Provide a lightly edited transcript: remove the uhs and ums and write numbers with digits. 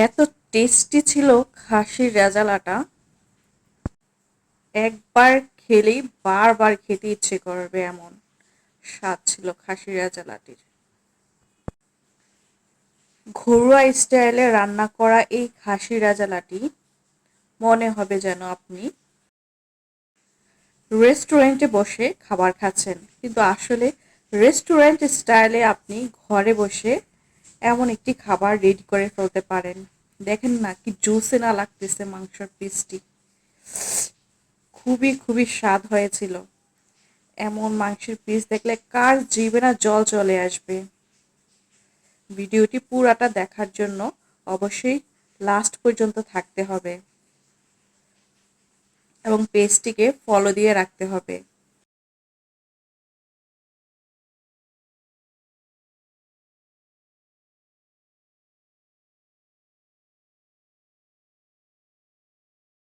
এত টেস্টি ছিল খাসির রেজালাটা। একবার খেলেই বারবার খেতে ইচ্ছে করবে এমন স্বাদ ছিল খাসির রেজালাটির। ঘরোয়া স্টাইলে রান্না করা এই খাসির রেজালাটি মনে হবে যেন আপনি রেস্টুরেন্টে বসে খাবার খাচ্ছেন, কিন্তু আসলে রেস্টুরেন্ট স্টাইলে আপনি ঘরে বসে এমন একটি খাবার রেডি করে ফেলতে পারেন। দেখেন না কি জুসি না লাগতেছে মাংসের পিসটি। খুবই খুবই স্বাদ হয়েছিল। এমন মাংসের পিস দেখলে কার জিভে না জল চলে আসবে। ভিডিওটি পুরাটা দেখার জন্য অবশ্যই লাস্ট পর্যন্ত থাকতে হবে এবং পেজটিকে ফলো দিয়ে রাখতে হবে।